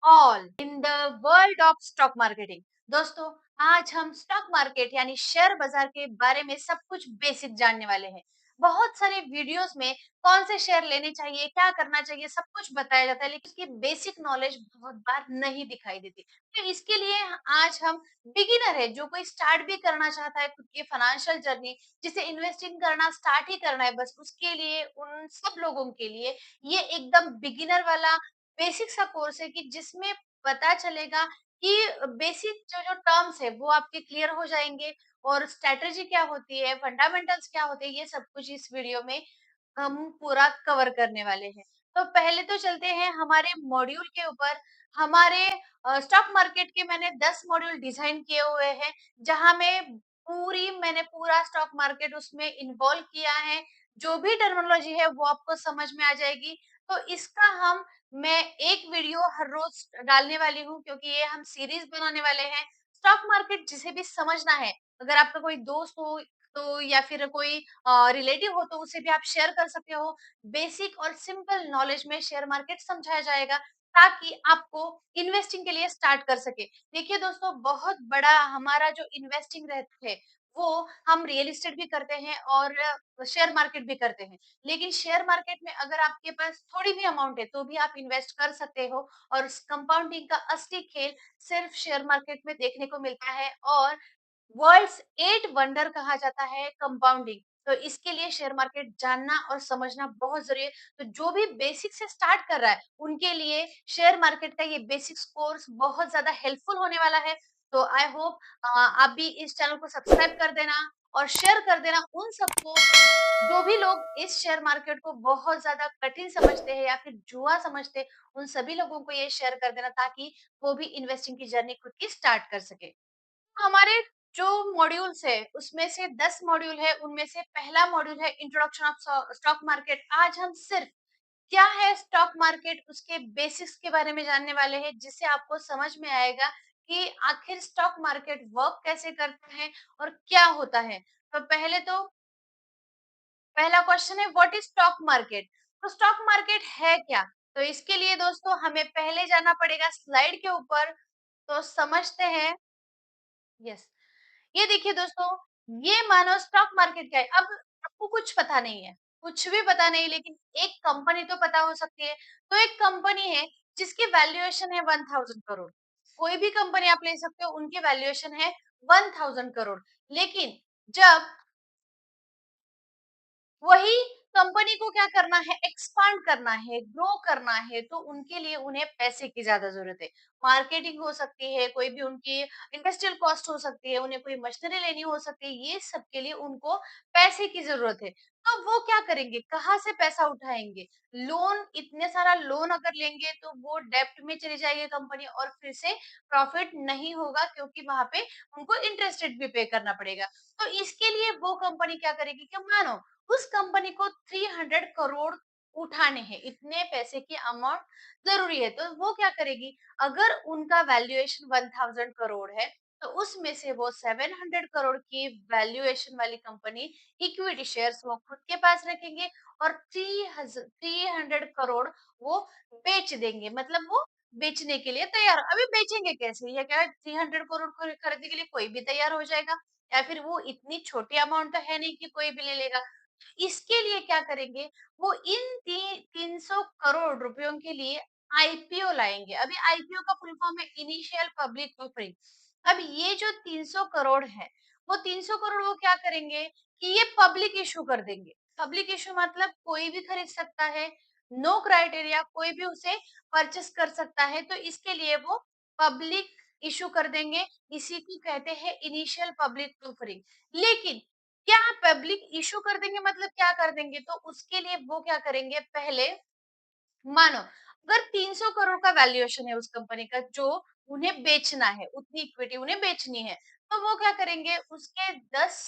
All in the world of stock marketing. दोस्तों, आज हम स्टॉक मार्केट यानी शेयर बाजार के बारे में सब कुछ बेसिक जानने वाले हैं। बहुत सारे वीडियोस में कौन से शेयर लेने चाहिए, क्या करना चाहिए, सब कुछ बताया जाता है, लेकिन उसकी बेसिक नॉलेज बहुत बार नहीं दिखाई देती। तो इसके लिए आज हम बिगिनर है, जो कोई स्टार्ट भी करना चाहता है खुद की फाइनेंशियल जर्नी, जिसे इन्वेस्टिंग करना स्टार्ट ही करना है, बस उसके लिए, उन सब लोगों के लिए ये एकदम बिगिनर वाला बेसिक सा कोर्स है कि जिसमें पता चलेगा कि बेसिक जो जो टर्म्स है वो आपके क्लियर हो जाएंगे और स्ट्रेटजी क्या होती है, फंडामेंटल्स क्या होते हैं, ये सब कुछ इस वीडियो में हम पूरा कवर करने वाले हैं। तो पहले तो चलते हैं हमारे मॉड्यूल के ऊपर। हमारे स्टॉक मार्केट के मैंने 10 मॉड्यूल डिजाइन किए हुए हैं, जहां में मैंने पूरा स्टॉक मार्केट उसमें इन्वॉल्व किया है। जो भी टर्मिनोलॉजी है वो आपको समझ में आ जाएगी। तो इसका मैं एक वीडियो हर रोज डालने वाली हूँ, क्योंकि ये हम सीरीज बनाने वाले हैं। स्टॉक मार्केट जिसे भी समझना है, अगर आपका कोई दोस्त हो तो या फिर कोई रिलेटिव हो तो उसे भी आप शेयर कर सकते हो। बेसिक और सिंपल नॉलेज में शेयर मार्केट समझाया जाएगा, ताकि आपको इन्वेस्टिंग के लिए स्टार्ट कर सके। देखिए दोस्तों, बहुत बड़ा हमारा जो इन्वेस्टिंग रहता है वो हम रियल एस्टेट भी करते हैं और शेयर मार्केट भी करते हैं। लेकिन शेयर मार्केट में अगर आपके पास थोड़ी भी अमाउंट है तो भी आप इन्वेस्ट कर सकते हो, और कंपाउंडिंग का असली खेल सिर्फ शेयर मार्केट में देखने को मिलता है, और वर्ल्ड्स 8 वंडर कहा जाता है कंपाउंडिंग। तो इसके लिए शेयर मार्केट जानना और समझना बहुत जरूरी है। तो जो भी बेसिक से स्टार्ट कर रहा है उनके लिए शेयर मार्केट का ये बेसिक्स कोर्स बहुत ज्यादा हेल्पफुल होने वाला है। तो आई होप आप भी इस चैनल को सब्सक्राइब कर देना और शेयर कर देना उन सबको जो भी लोग इस शेयर मार्केट को बहुत ज्यादा कठिन समझते हैं या फिर जुआ समझते हैं। उन सभी लोगों को ये शेयर कर देना, ताकि वो भी इन्वेस्टिंग की जर्नी खुद की स्टार्ट कर सके। हमारे जो मॉड्यूल्स है उसमें से 10 मॉड्यूल है, उनमें से पहला मॉड्यूल है इंट्रोडक्शन ऑफ स्टॉक मार्केट। आज हम सिर्फ क्या है स्टॉक मार्केट, उसके बेसिक्स के बारे में जानने वाले हैं, जिससे आपको समझ में आएगा कि आखिर स्टॉक मार्केट वर्क कैसे करता है और क्या होता है। तो पहला क्वेश्चन है, व्हाट इज स्टॉक मार्केट। तो स्टॉक मार्केट है क्या। तो इसके लिए दोस्तों हमें पहले जाना पड़ेगा स्लाइड के ऊपर। तो समझते हैं। यस, ये देखिए दोस्तों, ये मानो स्टॉक मार्केट क्या है। अब आपको कुछ पता नहीं है, कुछ भी पता नहीं, लेकिन एक कंपनी तो पता हो सकती है। तो एक कंपनी है जिसकी वैल्यूएशन है 1000 करोड़। कोई भी कंपनी आप ले सकते हो, उनकी वैल्यूएशन है 1000 करोड़। लेकिन जब वही कंपनी को क्या करना है, एक्सपांड करना है, ग्रो करना है, तो उनके लिए उन्हें पैसे की ज्यादा जरूरत है। मार्केटिंग हो सकती है, कोई भी उनकी इंडस्ट्रियल कॉस्ट हो सकती है, उन्हें कोई मशीनरी लेनी हो सकती है, ये सब के लिए उनको पैसे की जरूरत है। तो वो क्या करेंगे, कहाँ से पैसा उठाएंगे। लोन, इतने सारा लोन अगर लेंगे तो वो डेब्ट में चली जाएगी कंपनी, और फिर से प्रॉफिट नहीं होगा, क्योंकि वहां पे उनको इंटरेस्ट रेट भी पे करना पड़ेगा। तो इसके लिए वो कंपनी क्या करेगी कि मानो उस कंपनी को 300 करोड़ उठाने हैं, इतने पैसे की अमाउंट जरूरी है। तो वो क्या करेगी, अगर उनका वैल्यूएशन 1000 करोड़ है, तो उसमें से वो 700 करोड़ की वैल्यूएशन वाली कंपनी इक्विटी शेयर्स वो खुद के पास रखेंगे, और 300 करोड़ वो बेच देंगे। मतलब वो बेचने के लिए तैयार। अभी बेचेंगे कैसे, ये क्या 300 करोड़ को खरीदने के लिए कोई भी तैयार हो जाएगा, या फिर वो इतनी छोटी अमाउंट तो है नहीं कि कोई भी ले लेगा। इसके लिए क्या करेंगे, वो इन 300 करोड़ रुपयों के लिए आईपीओ लाएंगे। अभी आईपीओ का फुल फॉर्म है इनिशियल पब्लिक ऑफरिंग। अब ये जो 300 करोड़ है, वो 300 करोड़ वो क्या करेंगे कि ये पब्लिक इशू कर देंगे। पब्लिक इशू मतलब कोई भी खरीद सकता है, नो क्राइटेरिया, कोई भी उसे परचेस कर सकता है। तो इसके लिए वो पब्लिक इशू कर देंगे। इसी को कहते हैं इनिशियल पब्लिक ऑफरिंग। लेकिन क्या पब्लिक इशू कर देंगे मतलब क्या कर देंगे, तो उसके लिए वो क्या करेंगे, पहले मानो अगर 300 करोड़ का वैल्यूएशन है उस कंपनी का, जो उन्हें बेचना है, उतनी इक्विटी उन्हें बेचनी है, तो वो क्या करेंगे, उसके 10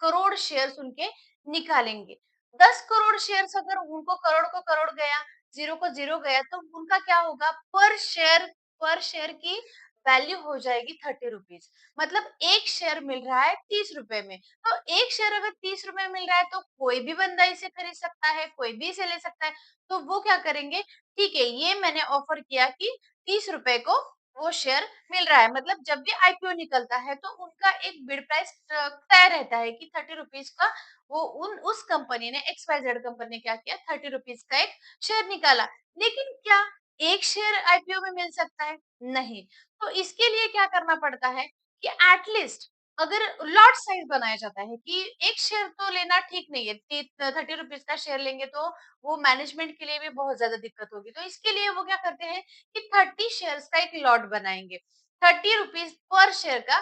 करोड़ शेयर्स उनके निकालेंगे। 10 करोड़ शेयर्स अगर उनको करोड़ को करोड़ गया, जीरो को जीरो गया, तो उनका क्या होगा, पर शेयर की वैल्यू हो जाएगी 30 रुपीज। मतलब एक शेयर मिल रहा है 30 रुपए में। तो एक शेयर अगर 30 रुपए में मिल रहा है तो कोई भी बंदा इसे खरीद सकता है, कोई भी इसे ले सकता है। तो वो क्या करेंगे, ठीक है ये मैंने ऑफर किया कि 30 रुपए को वो शेयर मिल रहा है। मतलब जब भी आईपीओ निकलता है तो उनका एक बिड प्राइस तय रहता है कि 30 रुपीज का। वो उन उस कंपनी ने, XYZ कंपनी ने क्या किया, 30 रुपीज का एक शेयर निकाला। लेकिन क्या एक शेयर आईपीओ में मिल सकता है? नहीं। तो इसके लिए क्या करना पड़ता है कि एटलीस्ट अगर लॉट साइज बनाया जाता है कि एक शेयर तो लेना ठीक नहीं है, 30 रुपीज का शेयर लेंगे तो वो मैनेजमेंट के लिए भी बहुत ज्यादा दिक्कत होगी। तो इसके लिए वो क्या करते हैं कि 30 शेयर्स का एक लॉट बनाएंगे। 30 रुपीज पर शेयर का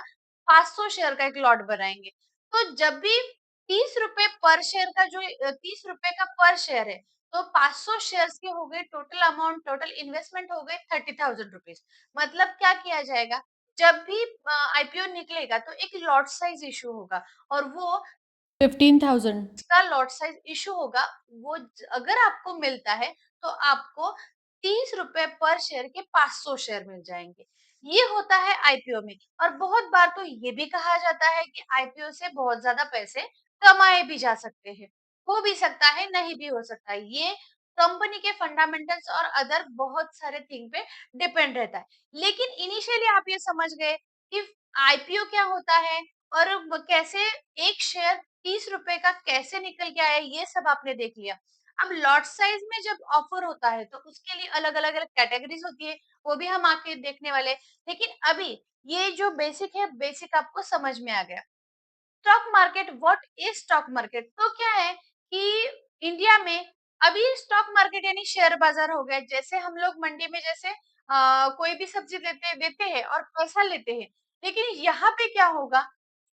500 शेयर का एक लॉट बनाएंगे। तो जब भी 30 रुपए पर शेयर का जो 30 रुपए का पर शेयर है, तो 500 शेयर्स के हो गए, टोटल अमाउंट, टोटल इन्वेस्टमेंट हो गए 30,000 रुपीज। मतलब क्या किया जाएगा, जब भी आईपीओ निकलेगा तो एक लॉट साइज इशू होगा और वो 15,000। का लॉट साइज इशू होगा। वो अगर आपको मिलता है तो आपको 30 रुपए पर शेयर के 500 शेयर मिल जाएंगे। ये होता है आईपीओ में। और बहुत बार तो ये भी कहा जाता है कि आईपीओ से बहुत ज्यादा पैसे कमाए भी जा सकते हैं। हो भी सकता है, नहीं भी हो सकता है। ये कंपनी के फंडामेंटल्स और अदर बहुत सारे थिंग पे डिपेंड रहता है। लेकिन इनिशियली आप ये समझ गए कि आईपीओ क्या होता है और कैसे एक शेयर 30 रुपए का कैसे निकल के आया, ये सब आपने देख लिया। अब लॉट साइज में जब ऑफर होता है तो उसके लिए अलग अलग अलग कैटेगरीज होती है, वो भी हम आके देखने वाले। लेकिन अभी ये जो बेसिक है, बेसिक आपको समझ में आ गया। Stock market, what is stock market? तो क्या है कि इंडिया में अभी स्टॉक मार्केट यानी शेयर बाजार हो गया। जैसे हम लोग मंडी में जैसे कोई भी सब्जी लेते देते हैं और पैसा लेते हैं, लेकिन यहाँ पे क्या होगा,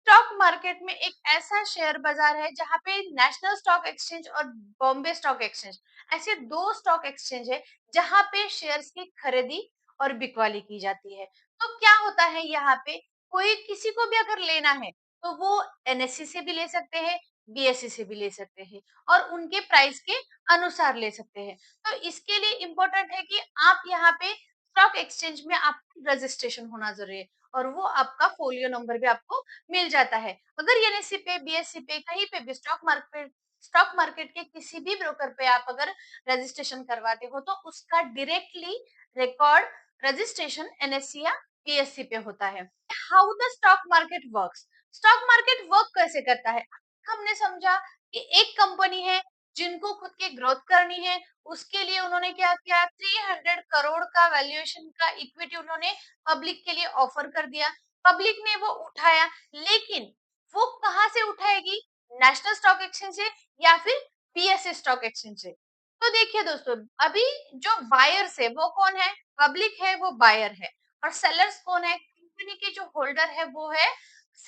स्टॉक मार्केट में एक ऐसा शेयर बाजार है जहाँ पे नेशनल स्टॉक एक्सचेंज और बॉम्बे स्टॉक एक्सचेंज, ऐसे दो स्टॉक एक्सचेंज है जहाँ पे शेयर्स की खरीदी और बिकवाली की जाती है। तो क्या होता है यहाँ पे, कोई किसी को भी अगर लेना है तो वो एनएससी से भी ले सकते हैं, बीएससी से भी ले सकते हैं और उनके प्राइस के अनुसार ले सकते हैं। तो इसके लिए इम्पोर्टेंट है कि आप यहाँ पे स्टॉक एक्सचेंज में आपको रजिस्ट्रेशन होना जरूरी है और वो आपका फोलियो नंबर भी आपको मिल जाता है। अगर एनएससी पे, बीएससी पे, कहीं पे भी स्टॉक मार्केट के किसी भी ब्रोकर पे आप अगर रजिस्ट्रेशन करवाते हो तो उसका डायरेक्टली रिकॉर्ड रजिस्ट्रेशन एनएससी या बीएससी पे होता है। How the stock market works? Stock market work कैसे करता है? हमने समझा कि एक कंपनी है जिनको खुद की ग्रोथ करनी है, उसके लिए उन्होंने क्या किया, 300 करोड़ का वैल्यूएशन का इक्विटी उन्होंने पब्लिक के लिए ऑफर कर दिया। पब्लिक ने वो उठाया, लेकिन वो कहाँ से उठाएगी, नेशनल स्टॉक एक्सचेंज से या फिर बीएसए स्टॉक एक्सचेंज से? तो देखिए दोस्तों, अभी जो बायर्स है वो कौन है, पब्लिक है, वो बायर है। और सेलर्स कौन है, कंपनी के जो होल्डर है वो है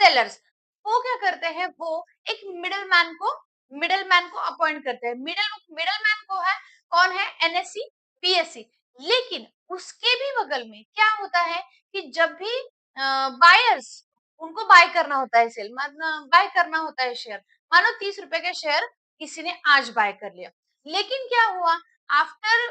सेलर्स। वो क्या करते हैं, वो एक मिडल मैन को अपॉइंट करते हैं। मिडल मैन को है, कौन है, एनएससी, बीएससी। लेकिन उसके भी बगल में क्या होता है कि जब भी बायर्स, उनको बाय करना होता है, सेल मतलब बाय करना होता है शेयर। मानो 30 रुपए के शेयर किसी ने आज बाय कर लिया, लेकिन क्या हुआ, आफ्टर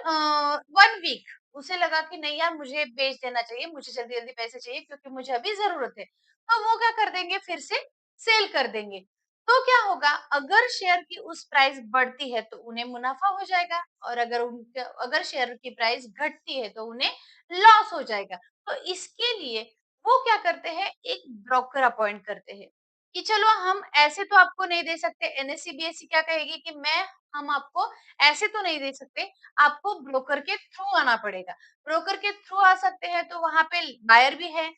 1 वीक उसे लगा कि नहीं यार मुझे बेच देना चाहिए, मुझे जल्दी जल्दी पैसे चाहिए क्योंकि मुझे अभी जरूरत है। तो वो क्या कर देंगे, फिर से सेल कर देंगे। तो क्या होगा, अगर शेयर की उस प्राइस बढ़ती है तो उन्हें मुनाफा हो जाएगा और अगर शेयर की प्राइस घटती है तो उन्हें लॉस हो जाएगा। तो इसके लिए वो क्या करते हैं, एक ब्रोकर अपॉइंट करते हैं कि चलो हम ऐसे तो आपको नहीं दे सकते। एनएससी बीएससी क्या कहेगी कि मैं हम आपको ऐसे तो नहीं दे सकते, आपको ब्रोकर के थ्रू आना पड़ेगा। ब्रोकर के थ्रू आ सकते हैं तो वहां पे बायर भी है,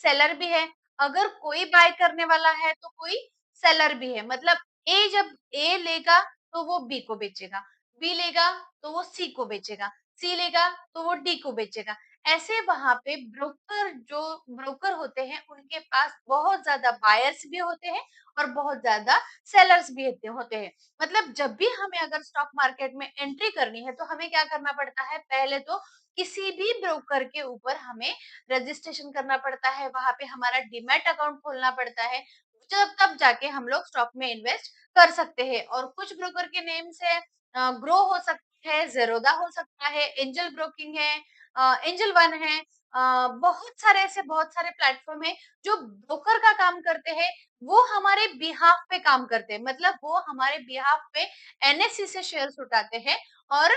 सेलर भी है। अगर कोई बाय करने वाला है तो कोई सेलर भी है। मतलब ए जब ए लेगा तो वो बी को बेचेगा, बी लेगा तो वो सी को बेचेगा, सी लेगा तो वो डी को बेचेगा। ऐसे वहां पे ब्रोकर होते हैं उनके पास बहुत ज्यादा बायर्स भी होते हैं और बहुत ज्यादा सेलर्स भी होते हैं। मतलब जब भी हमें अगर स्टॉक मार्केट में एंट्री करनी है तो हमें क्या करना पड़ता है, पहले तो किसी भी ब्रोकर के ऊपर हमें रजिस्ट्रेशन करना पड़ता है, वहां पे हमारा डीमैट अकाउंट खोलना पड़ता है। जब तब जाके हम लोग स्टॉक में इन्वेस्ट कर सकते हैं। और कुछ ब्रोकर के नेम से ग्रो हो सकता है, जेरोदा हो सकता है, एंजल ब्रोकिंग है, एंजल वन है। बहुत सारे प्लेटफ़ॉर्म हैं जो ब्रोकर का काम करते हैं, वो हमारे बिहाफ़ पे काम करते हैं। मतलब वो हमारे बिहाफ़ पे एनएससी से शेयर्स उठाते हैं और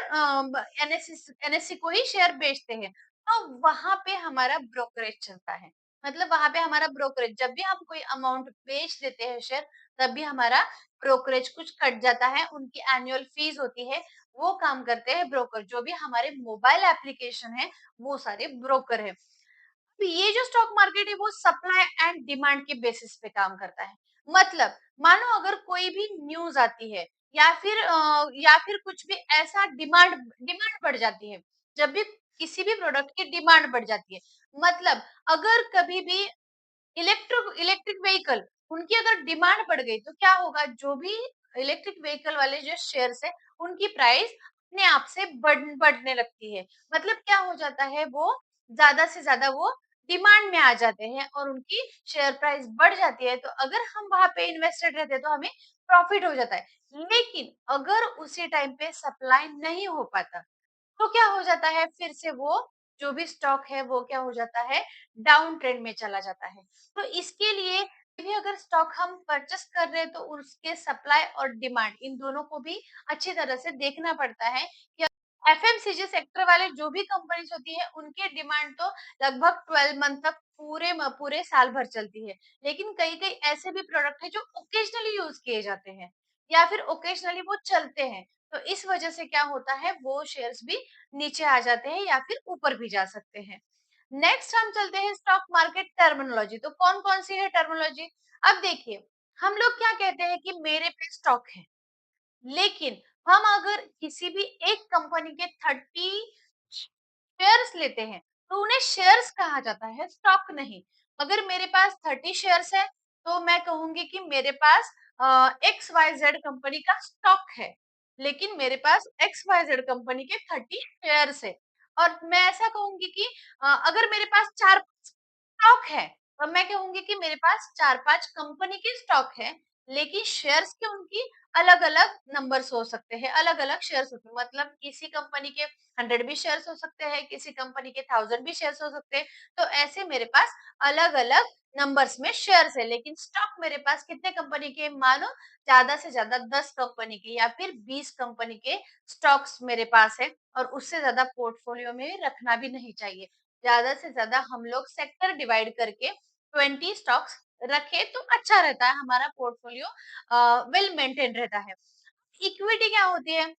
ब एनएससी को ही शेयर बेचते हैं। तो वहाँ पे हमारा ब्रोकरेज चलता है। मतलब वहाँ पे हमारा ब्रोकरेज जब भी हम कोई अमाउंट बेच देते हैं शेयर, तब भी हमारा ब्रोकरेज कुछ कट जाता है। उनकी एनुअल फीस होती है, वो काम करते हैं ब्रोकर। जो भी हमारे मोबाइल एप्लीकेशन है, वो सारे ब्रोकर हैं। तो ये जो स्टॉक मार्केट है वो सप्लाई एंड डिमांड के बेसिस पे काम करता है। मतलब मानो अगर कोई भी न्यूज़ आती है या फिर कुछ भी ऐसा डिमांड बढ़ जाती है। जब भी किसी भी प्रोडक्ट की डिमांड बढ़ जाती है। मतलब अगर कभी भी इलेक्ट्रिक व्हीकल उनकी अगर डिमांड बढ़ गई तो क्या होगा, जो भी इलेक्ट्रिक व्हीकल वाले जो शेयर्स है उनकी प्राइस अपने आप से बढ़ने लगती है। मतलब क्या हो जाता है, वो ज्यादा से ज्यादा वो डिमांड में आ जाते हैं और उनकी शेयर प्राइस बढ़ जाती है। तो अगर हम वहां पे इन्वेस्टेड रहते हैं तो हमें प्रॉफिट हो जाता है। लेकिन अगर उसी टाइम पे सप्लाई नहीं हो पाता तो क्या हो जाता है, फिर से वो जो भी स्टॉक है वो क्या हो जाता है, डाउन ट्रेंड में चला जाता है। तो इसके लिए भी अगर स्टॉक हम परचेस कर रहे हैं तो उसके सप्लाई और डिमांड इन दोनों को भी अच्छी तरह से देखना पड़ता है कि एफएमसीजी सेक्टर वाले जो भी कंपनीज होती है उनकी डिमांड तो लगभग 12 मंथ तक पूरे साल भर चलती है। लेकिन कई कई ऐसे भी प्रोडक्ट है जो ओकेजनली यूज किए जाते हैं या फिर ओकेजनली वो चलते हैं। तो इस वजह से क्या होता है, वो शेयर्स भी नीचे आ जाते हैं या फिर ऊपर भी जा सकते हैं। नेक्स्ट हम चलते हैं स्टॉक मार्केट टर्मिनोलॉजी। तो कौन कौन सी है टर्मिनोलॉजी? अब देखिए, हम लोग क्या कहते हैं कि मेरे पे स्टॉक है, लेकिन हम अगर किसी भी एक कंपनी के 30 शेयर्स लेते हैं तो उन्हें शेयर्स कहा जाता है, स्टॉक नहीं। अगर मेरे पास 30 शेयर्स है तो मैं कहूंगी कि मेरे पास एक्स वाई जेड कंपनी का स्टॉक है। लेकिन मेरे पास एक्स वाई जेड कंपनी के 30 शेयर्स है। और मैं ऐसा कहूंगी कि अगर मेरे पास चार स्टॉक है, तो मैं कहूंगी कि मेरे पास 4-5 कंपनी के स्टॉक है, लेकिन शेयर्स के उनकी अलग-अलग नंबर्स हो सकते हैं, अलग-अलग शेयर्स होते हैं। मतलब किसी कंपनी के 100 भी शेयर्स हो सकते हैं, किसी कंपनी के 1000 भी शेयर्स हो सकते हैं। तो ऐसे मेरे पास अलग-अलग नंबर्स में शेयर्स है, लेकिन स्टॉक मेरे पास कितने कंपनी के, मानो ज्यादा से ज्यादा 10 कंपनी के या फिर 20 कंपनी के स्टॉक्स मेरे पास है। और उससे ज्यादा पोर्टफोलियो में रखना भी नहीं चाहिए। ज्यादा से ज्यादा हम लोग सेक्टर डिवाइड करके 20 स्टॉक्स रखे तो अच्छा रहता है, हमारा पोर्टफोलियो वेल मेंटेन रहता है। इक्विटी क्या होती है?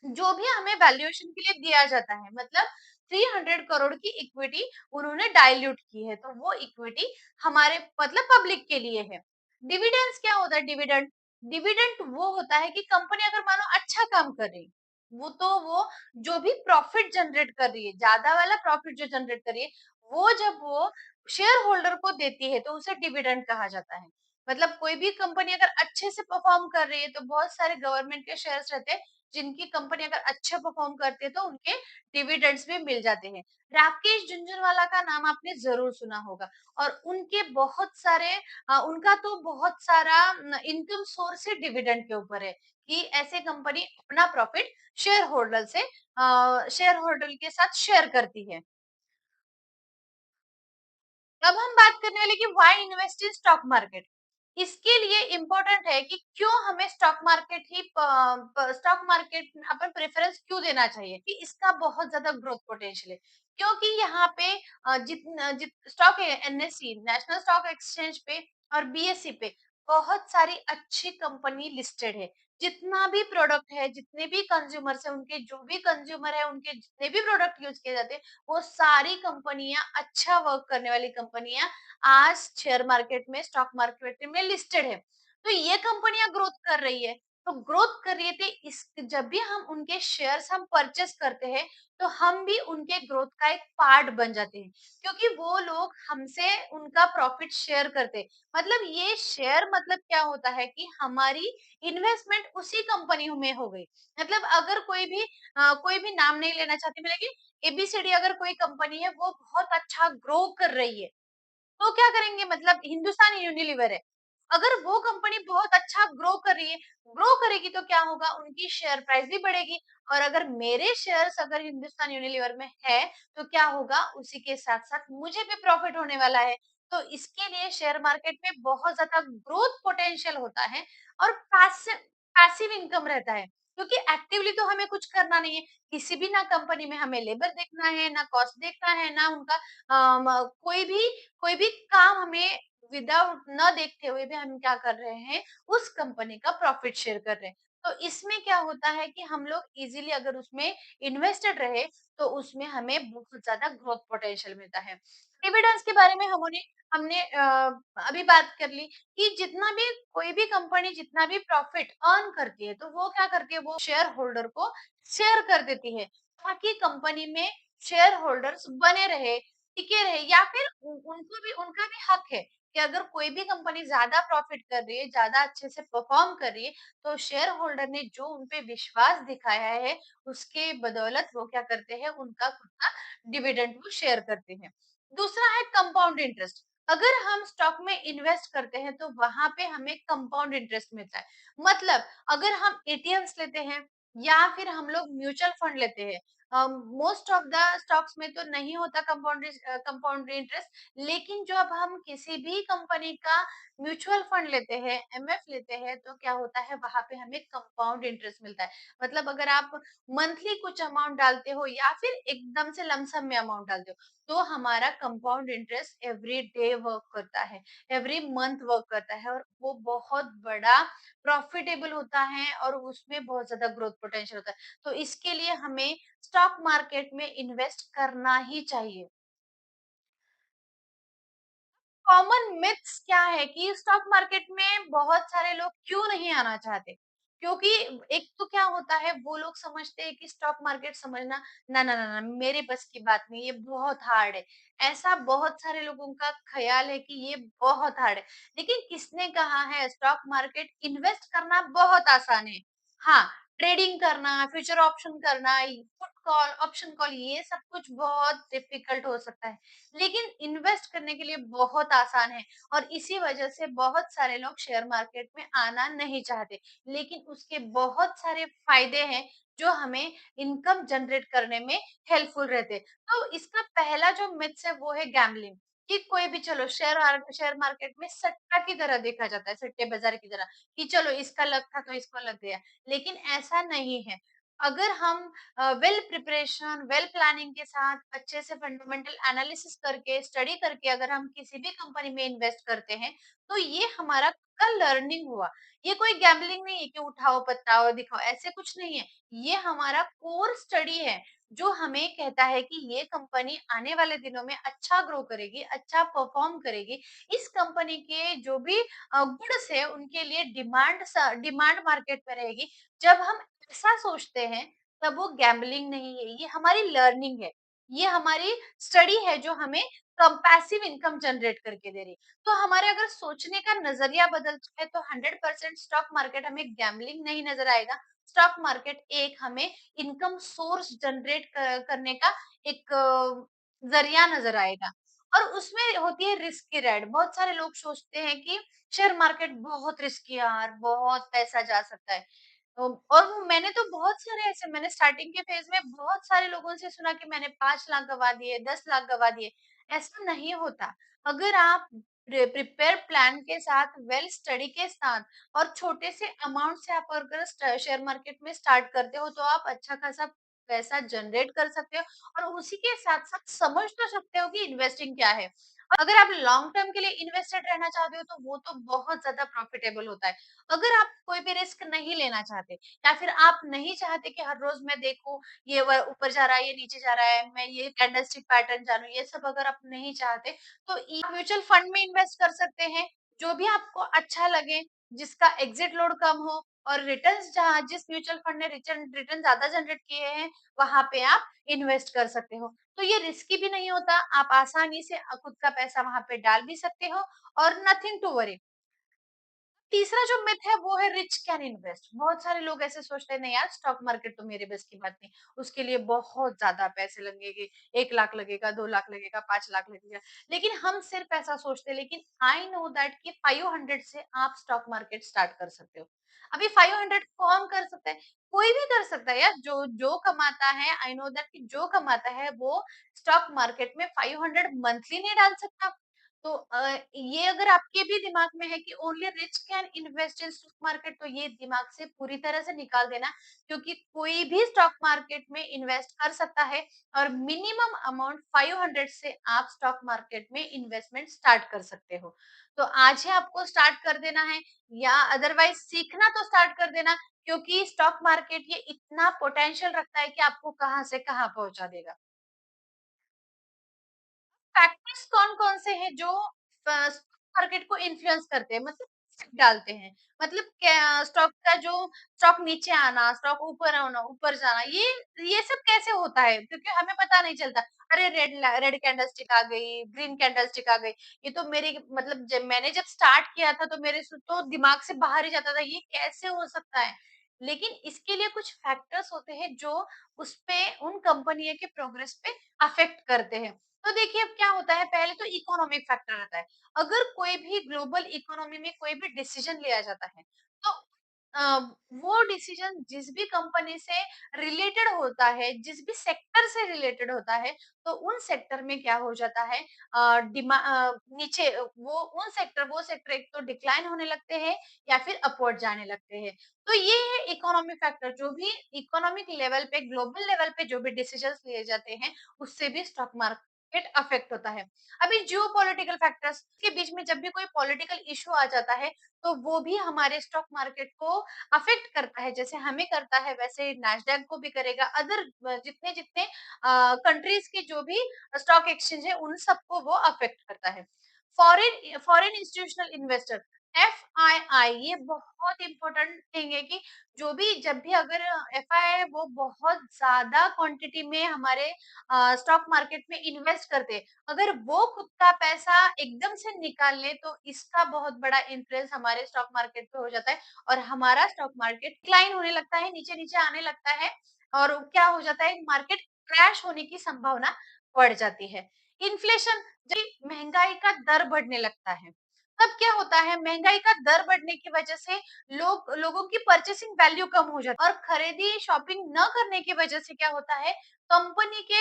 जो भी हमें वैल्यूएशन के लिए दिया जाता है, मतलब 300 करोड़ की इक्विटी उन्होंने डाइल्यूट की है, तो वो इक्विटी हमारे मतलब पब्लिक के लिए है। डिविडेंड्स क्या होता है? डिविडेंड डिविडेंड वो होता है कि कंपनी अगर मानो अच्छा काम कर रही है, वो जो भी प्रॉफिट जनरेट कर रही है, ज्यादा वाला प्रॉफिट जो जनरेट कर रही है, वो जब वो शेयर होल्डर को देती है तो उसे डिविडेंड कहा जाता है। मतलब कोई भी कंपनी अगर अच्छे से परफॉर्म कर रही है तो बहुत सारे गवर्नमेंट के शेयर्स रहते हैं, जिनकी कंपनी अगर अच्छा परफॉर्म करती है तो उनके डिविडेंड्स भी मिल जाते हैं। राकेश झुनझुनवाला का नाम आपने जरूर सुना होगा। और उनका तो बहुत सारा इनकम सोर्स ही डिविडेंड के ऊपर है कि ऐसे कंपनी अपना प्रॉफिट शेयर होल्डर के साथ शेयर करती है। अब हम बात करने वाले कि why invest in stock market. इसके लिए इम्पोर्टेंट है कि क्यों हमें स्टॉक मार्केट अपन प्रेफरेंस क्यों देना चाहिए, कि इसका बहुत ज्यादा ग्रोथ पोटेंशियल है। क्योंकि यहाँ पे जित stock NSC national stock exchange पे और बीएसई पे बहुत सारी अच्छी कंपनी लिस्टेड है। जितना भी प्रोडक्ट है, जितने भी कंज्यूमर्स है, उनके जो भी कंज्यूमर है, उनके जितने भी प्रोडक्ट यूज किए जाते हैं, वो सारी कंपनियां अच्छा वर्क करने वाली कंपनियां आज शेयर मार्केट में स्टॉक मार्केट में लिस्टेड है। तो ये कंपनियां ग्रोथ कर रही है। तो ग्रोथ कर रही है तो इस जब भी हम उनके शेयर्स हम परचेस करते हैं तो हम भी उनके ग्रोथ का एक पार्ट बन जाते हैं, क्योंकि वो लोग हमसे उनका प्रॉफिट शेयर करते हैं। मतलब ये शेयर मतलब क्या होता है कि हमारी इन्वेस्टमेंट उसी कंपनी में हो गई। मतलब अगर कोई भी नाम नहीं लेना चाहती मैं, लेकिन एबीसीडी अगर कोई कंपनी है वो बहुत अच्छा ग्रो कर रही है, तो क्या करेंगे, मतलब हिंदुस्तान यूनिलीवर है, अगर वो कंपनी बहुत अच्छा ग्रो कर रही है, ग्रो करेगी तो क्या होगा, उनकी शेयर प्राइस भी बढ़ेगी। और अगर मेरे शेयर्स अगर हिंदुस्तान यूनिलीवर में है, तो क्या होगा, उसी के साथ-साथ मुझे भी प्रॉफिट होने वाला है। तो इसके लिए शेयर मार्केट में बहुत ज़्यादा ग्रोथ पोटेंशियल होता है और पैसिव पैसिव इनकम रहता है, क्योंकि एक्टिवली तो हमें कुछ करना नहीं है। किसी भी ना कंपनी में हमें लेबर देखना है, ना कॉस्ट देखना है, ना उनका कोई भी काम हमें विदाउट न देखते हुए भी हम क्या कर रहे हैं, उस कंपनी का प्रॉफिट शेयर कर रहे हैं। तो इसमें क्या होता है कि हम लोग इजीली अगर उसमें इन्वेस्टेड रहे, तो उसमें हमें बहुत ज्यादा ग्रोथ पोटेंशियल मिलता है। डिविडेंड्स के बारे में हमने हमने अभी बात कर ली कि जितना भी कोई भी कंपनी जितना भी प्रॉफिट अर्न करती है, तो वो क्या करती है, वो शेयर होल्डर को शेयर कर देती है, ताकि कंपनी में शेयर होल्डर्स बने रहे, टिके रहे, या फिर उनको भी उनका भी हक है कि अगर कोई भी कंपनी ज्यादा प्रॉफिट कर रही है, ज्यादा अच्छे से परफॉर्म कर रही है, तो शेयर होल्डर ने जो उनपे विश्वास दिखाया है, उसके बदौलत वो क्या करते हैं, उनका खुद का डिविडेंड वो शेयर करते हैं। दूसरा है कंपाउंड इंटरेस्ट। अगर हम स्टॉक में इन्वेस्ट करते हैं, तो वहां पे हमें कंपाउंड इंटरेस्ट मिलता है। मतलब अगर हम एटीएम्स लेते हैं, या फिर हम लोग म्यूचुअल फंड लेते हैं, मोस्ट ऑफ द स्टॉक्स में तो नहीं होता कंपाउंड इंटरेस्ट, लेकिन जब हम किसी भी कंपनी का म्यूचुअल फंड लेते हैं, एमएफ लेते हैं, तो क्या होता है, वहां पे हमें कंपाउंड इंटरेस्ट मिलता है। मतलब अगर आप मंथली कुछ अमाउंट डालते हो, या फिर एकदम से लमसम में अमाउंट डालते हो, तो हमारा compound interest every day work करता है, एवरी मंथ वर्क करता है, और वो बहुत बड़ा प्रॉफिटेबल होता है, और उसमें बहुत ज्यादा ग्रोथ पोटेंशियल होता है। तो इसके लिए हमें स्टॉक मार्केट में इन्वेस्ट करना ही चाहिए। कॉमन मिथ्स क्या है कि स्टॉक मार्केट में बहुत सारे लोग क्यों नहीं आना चाहते? क्योंकि एक तो क्या होता है, वो लोग समझते हैं कि स्टॉक मार्केट समझना ना ना ना ना मेरे बस की बात नहीं, ये बहुत हार्ड है। ऐसा बहुत सारे लोगों का ख्याल है कि ये बहुत हार्ड है। लेकिन किसने कहा है स्टॉक मार्केट इन्वेस्ट करना बहुत आसान है? हाँ, ट्रेडिंग करना, फ्यूचर ऑप्शन करना, पुट कॉल, ऑप्शन कॉल, ये सब कुछ बहुत डिफिकल्ट हो सकता है। लेकिन इन्वेस्ट करने के लिए बहुत आसान है, और इसी वजह से बहुत सारे लोग शेयर मार्केट में आना नहीं चाहते। लेकिन उसके बहुत सारे फायदे हैं, जो हमें इनकम जनरेट करने में हेल्पफुल रहते हैं। तो इसका पहला जो मिथ्स है, वो है गैम्बलिंग, कि कोई भी चलो शेयर मार्केट में सट्टा की तरह देखा जाता है, सट्टे बाजार की तरह, कि चलो इसका लक था तो इसको लग गया। लेकिन ऐसा नहीं है। अगर हम वेल प्रिपरेशन, वेल प्लानिंग के साथ अच्छे से फंडामेंटल एनालिसिस करके, स्टडी करके अगर हम किसी भी कंपनी में इन्वेस्ट करते हैं, तो ये हमारा का लर्निंग हुआ। ये कोई गैम्बलिंग नहीं है कि उठाओ पत्ताओ दिखाओ, ऐसे कुछ नहीं है। ये हमारा कोर स्टडी है, जो हमें कहता है कि ये कंपनी आने वाले दिनों में अच्छा ग्रो करेगी, अच्छा परफॉर्म करेगी। इस कंपनी के जो भी गुड्स है, उनके लिए डिमांड मार्केट में रहेगी। जब हम ऐसा सोचते हैं, तब वो गैम्बलिंग नहीं है, ये हमारी लर्निंग है। ये हमारी स्टडी है, जो हमें पैसिव इनकम जनरेट करके दे रही है। तो हमारे अगर सोचने का नजरिया बदल जाए, तो 100% स्टॉक मार्केट हमें गैम्बलिंग नहीं नजर आएगा। स्टॉक मार्केट एक हमें इनकम सोर्स जनरेट करने का एक जरिया नजर आएगा। और उसमें होती है रिस्क की राइड। बहुत सारे लोग सोचते हैं कि शेयर मार्केट बहुत रिस्की है यार, बहुत पैसा जा सकता है। और मैंने तो बहुत सारे ऐसे, मैंने स्टार्टिंग के फेज में बहुत सारे लोगों से सुना कि मैंने 5 लाख गँवा दिए, 10 लाख गँवा दिए। ऐसा नहीं होता। अगर आप प्रिपेयर प्लान के साथ, वेल स्टडी के साथ, और छोटे से अमाउंट से आप अगर शेयर मार्केट में स्टार्ट करते हो, तो आप अच्छा खासा पैसा जनरेट कर सकते हो, और उसी के साथ-साथ समझ तो सकते हो कि इन्वेस्टिंग क्या है। अगर आप लॉन्ग टर्म के लिए इन्वेस्टेड रहना चाहते हो, तो वो तो बहुत ज़्यादा प्रॉफिटेबल होता है। अगर आप कोई भी रिस्क नहीं लेना चाहते, या फिर आप नहीं चाहते कि हर रोज मैं देखूं ये ऊपर जा रहा है, ये नीचे जा रहा है, मैं ये कैंडलस्टिक पैटर्न जानूं, ये सब अगर आप नहीं चाहते, तो म्यूचुअल फंड में इन्वेस्ट कर सकते हैं, जो भी आपको अच्छा लगे, जिसका एग्जिट लोड कम हो, और रिटर्न्स जहाँ जिस म्यूचुअल फंड ने रिटर्न रिटर्न ज्यादा जनरेट किए हैं, वहां पे आप इन्वेस्ट कर सकते हो। तो ये रिस्की भी नहीं होता, आप आसानी से खुद का पैसा वहां पे डाल भी सकते हो, और नथिंग टू वरी। तीसरा जो मिथ है वो है रिच कैन इन्वेस्ट। बहुत सारे लोग ऐसे सोचते हैं नहीं यार स्टॉक मार्केट तो मेरे बस की बात नहीं, उसके लिए बहुत ज्यादा पैसे लगेंगे, 1 लाख लगेगा, 2 लाख लगेगा, 5 लाख लगेगा। लेकिन हम सिर्फ ऐसा सोचते हैं, लेकिन आई नो दैट कि 500 से आप स्टॉक मार्केट स्टार्ट कर सकते हो। अभी 500 कौन कर सकता है? कोई भी कर सकता है यार, जो जो कमाता है, आई नो दैट कि जो कमाता है वो स्टॉक मार्केट में 500 मंथली नहीं डाल सकता। तो ये अगर आपके भी दिमाग में है कि only rich can invest in stock market, तो ये दिमाग से पूरी तरह से निकाल देना, क्योंकि कोई भी स्टॉक मार्केट में इन्वेस्ट कर सकता है और मिनिमम अमाउंट 500 से आप स्टॉक मार्केट में इन्वेस्टमेंट स्टार्ट कर सकते हो। तो आज ही आपको स्टार्ट कर देना है, या अदरवाइज सीखना तो स्टार्ट कर देना, क्योंकि स्टॉक मार्केट ये इतना पोटेंशियल रखता है कि आपको कहाँ से कहाँ पहुंचा देगा। फैक्टर्स कौन-कौन से हैं जो स्टॉक मार्केट को इन्फ्लुएंस करते हैं, मतलब इफ़ेक्ट डालते हैं? मतलब क्या स्टॉक का जो स्टॉक नीचे आना, स्टॉक ऊपर आना, ऊपर जाना, ये सब कैसे होता है? क्योंकि हमें पता नहीं चलता। अरे रेड कैंडलस्टिक आ गई, ग्रीन कैंडलस्टिक आ गई। ये तो मेरे मतलब जब मैंने स्टार्ट किया था तो मेरे तो दिमाग से बाहर ही जाता था, ये कैसे हो सकता है? लेकिन इसके लिए कुछ फैक्टर्स होते हैं जो उसपे उन कंपनियों के प्रोग्रेस पे अफेक्ट करते हैं। तो देखिए अब क्या होता है, पहले तो इकोनॉमिक फैक्टर रहता है। अगर कोई भी ग्लोबल इकोनॉमी में कोई भी डिसीजन लिया जाता है, तो अ, वो डिसीजन जिस भी कंपनी से रिलेटेड होता है, जिस भी सेक्टर से रिलेटेड होता है, तो उन सेक्टर में क्या हो जाता है, नीचे वो सेक्टर एक तो डिक्लाइन होने लगते हैं या फिर अपवर्ड जाने लगते हैं। तो ये है इकोनॉमिक फैक्टर, जो भी इकोनॉमिक लेवल पे, ग्लोबल लेवल पे जो भी डिसीजंस लिए जाते हैं, उससे भी स्टॉक मार्केट अफेक्ट होता है। अभी जियोपॉलिटिकल फैक्टर्स के बीच में जब भी कोई पॉलिटिकल इश्यू आ जाता है, तो वो भी हमारे स्टॉक मार्केट को अफेक्ट करता है। जैसे हमें करता है वैसे नैस्डैक को भी करेगा। अदर जितने-जितने कंट्रीज के जो भी स्टॉक एक्सचेंज है, उन सबको वो अफेक्ट करता है। Foreign foreign institutional investor, FII, ये बहुत इंपॉर्टेंट थिंग है कि जो भी जब भी अगर एफआईआई है वो बहुत ज्यादा क्वांटिटी में हमारे स्टॉक मार्केट में इन्वेस्ट करते हैं। अगर वो खुद का पैसा एकदम से निकाल ले तो इसका बहुत बड़ा इन्फ्लुएंस हमारे स्टॉक मार्केट पे हो जाता है और हमारा स्टॉक मार्केट डिक्लाइन होने लगता है, नीचे नीचे आने लगता है और क्या हो जाता है, मार्केट क्रैश होने की संभावना बढ़ जाती है। इन्फ्लेशन, जब महंगाई का दर बढ़ने लगता है, तब क्या होता है, महंगाई का दर बढ़ने की वजह से लोगों की परचेसिंग वैल्यू कम हो जाती है और खरीदी शॉपिंग न करने की वजह से क्या होता है, कंपनी के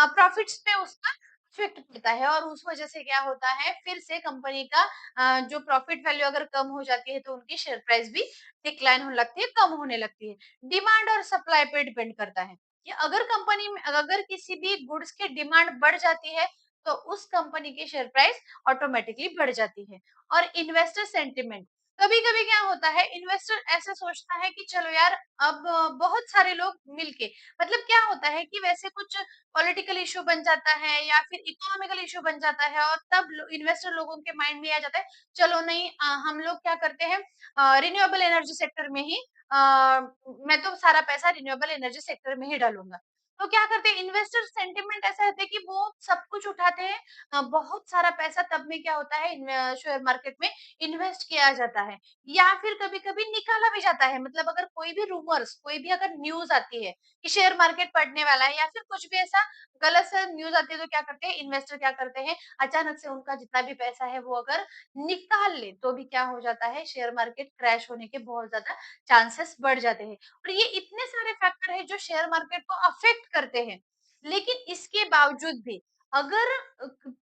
प्रॉफिट्स पे उसका इफेक्ट पड़ता है और उस वजह से क्या होता है, फिर से कंपनी का जो प्रॉफिट वैल्यू अगर कम हो जाती है तो उनकी शेयर प्राइस भी डिक्लाइन होने लगती है, कम होने लगती है। डिमांड और सप्लाई पे डिपेंड करता है कि अगर कंपनी में अगर किसी भी गुड्स की डिमांड बढ़ जाती है तो उस कंपनी की शेयर प्राइस ऑटोमेटिकली बढ़ जाती है। और इन्वेस्टर सेंटिमेंट, कभी-कभी क्या होता है, इन्वेस्टर ऐसा सोचता है कि चलो यार अब बहुत सारे लोग मिलके, मतलब क्या होता है कि वैसे कुछ पॉलिटिकल इश्यू बन जाता है या फिर इकोनॉमिकल इश्यू बन जाता है और तब इन्वेस्टर लोगों के माइंड में आ जाता है, चलो नहीं हम लोग क्या करते हैं, रिन्यूएबल एनर्जी सेक्टर में ही मैं तो सारा पैसा रिन्यूएबल एनर्जी सेक्टर में ही डालूंगा। तो क्या करते हैं, इन्वेस्टर सेंटिमेंट ऐसा रहता है कि वो सब कुछ उठाते हैं, बहुत सारा पैसा तब में क्या होता है, शेयर मार्केट में इन्वेस्ट किया जाता है या फिर कभी-कभी निकाला भी जाता है। मतलब अगर कोई भी रूमर्स, कोई भी अगर न्यूज़ आती है कि शेयर मार्केट पड़ने वाला है या फिर कुछ भी ऐसा गलत सा न्यूज़ आती है, तो क्या करते हैं, इन्वेस्टर क्या करते हैं, अचानक से उनका जितना भी पैसा है वो अगर निकाल ले, तो भी क्या हो जाता है, शेयर मार्केट क्रैश होने के बहुत ज़्यादा चांसेस बढ़ जाते हैं। और ये इतने सारे फैक्टर हैं जो शेयर मार्केट को अफेक्ट करते हैं। लेकिन इसके बावजूद भी अगर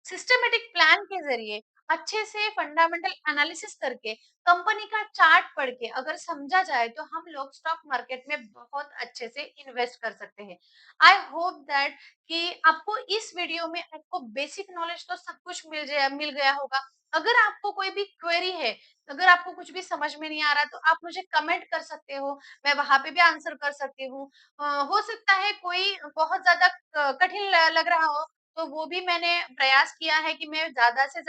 सिस्टमैटिक प्लान के ज़रिए अच्छे से फंडामेंटल एनालिसिस करके, कंपनी का चार्ट पढ़ के अगर समझा जाए, तो हम लोग स्टॉक मार्केट में बहुत अच्छे से इन्वेस्ट कर सकते हैं। आई होप दैट कि आपको इस वीडियो में आपको बेसिक नॉलेज तो सब कुछ मिल गया होगा। अगर आपको कोई भी क्वेरी है, अगर आपको कुछ भी समझ में नहीं आ रहा, तो आप मुझे कमेंट कर सकते हो, मैं वहाँ पे भी आंसर कर सकती हूँ। हो सकता है कोई बहुत ज़्यादा कठिन लग रहा हो, तो वो भी मैंने प्रयास किया है कि मैं ज़्यादा से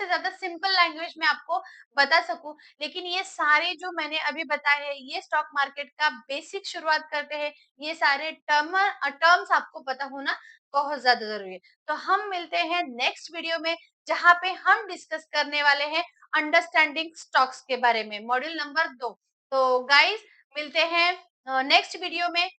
ज़्यादा सिंपल लैंग्वेज में आपको बता सकूँ। लेकिन ये सारे जो मैंने अभी बताए हैं, ये स्टॉक मार्केट का बेसिक शुरुआत करते हैं। ये सारे टर्म्स आपको पता होना बहुत ज़्यादा ज़रूरी है। तो हम मिलते हैं नेक्स्ट वीडियो में, जहाँ पे हम डिस्कस करने वाले हैं अंडरस्टैंडिंग स्टॉक्स के बारे में, मॉड्यूल नंबर 2। तो गाइस मिलते हैं नेक्स्ट वीडियो में।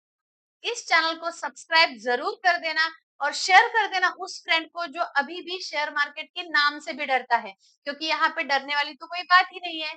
इस चैनल को सब्सक्राइब ज़रूर कर देना और शेयर कर देना उस फ्रेंड को जो अभी भी शेयर मार्केट के नाम से भी डरता है, क्योंकि यहाँ पे डरने वाली तो कोई बात ही नहीं है।